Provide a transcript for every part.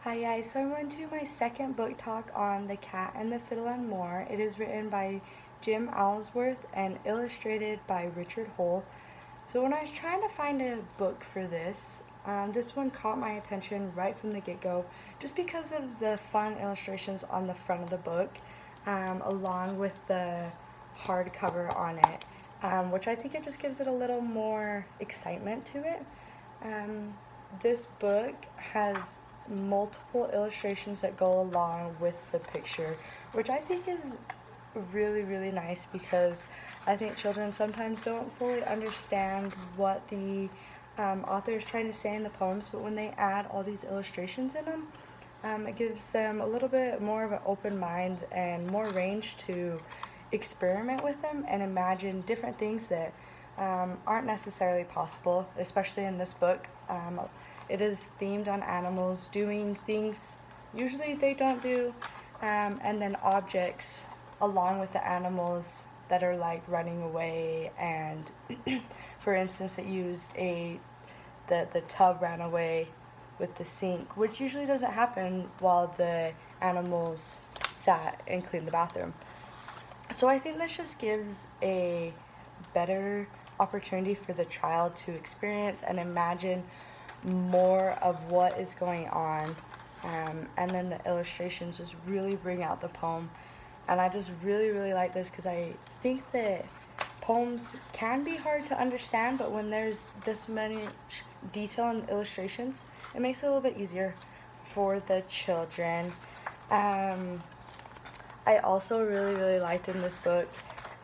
Hi guys, so I'm going to do my second book talk on The Cat and the Fiddle and More. It is written by Jim Ellsworth and illustrated by Richard Hole. So when I was trying to find a book for this one caught my attention right from the get-go just because of the fun illustrations on the front of the book, along with the hardcover on it, which I think it just gives it a little more excitement to it. This book has multiple illustrations that go along with the picture, which I think is really nice because I think children sometimes don't fully understand what the author is trying to say in the poems, but when they add all these illustrations in them, it gives them a little bit more of an open mind and more range to experiment with them and imagine different things that aren't necessarily possible, especially in this book. It is themed on animals doing things usually they don't do, and then objects along with the animals that are like running away. And for instance, it used the tub ran away with the sink, which usually doesn't happen while the animals sat and cleaned the bathroom. So I think this just gives a better opportunity for the child to experience and imagine more of what is going on, and then the illustrations just really bring out the poem. And I just really like this because I think that poems can be hard to understand, but when there's this many detail in the illustrations, it makes it a little bit easier for the children. I also really liked in this book,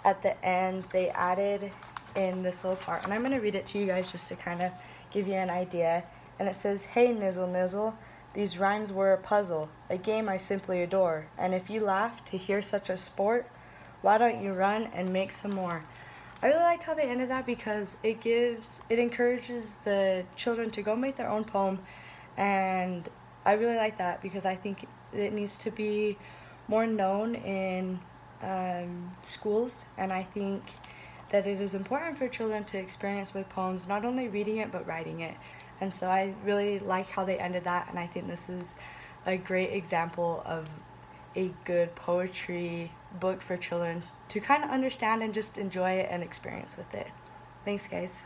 at the end, they added in this little part, and I'm going to read it to you guys just to kind of give you an idea. And it says, "Hey, Nizzle Nizzle, these rhymes were a puzzle, a game I simply adore. And if you laugh to hear such a sport, why don't you run and make some more?" I really liked how they ended that because it encourages the children to go make their own poem, and I really like that because I think it needs to be more known in schools, and I think that it is important for children to experience with poems, not only reading it but writing it. And so I really like how they ended that, and I think this is a great example of a good poetry book for children to kind of understand and just enjoy it and experience with it. Thanks, guys.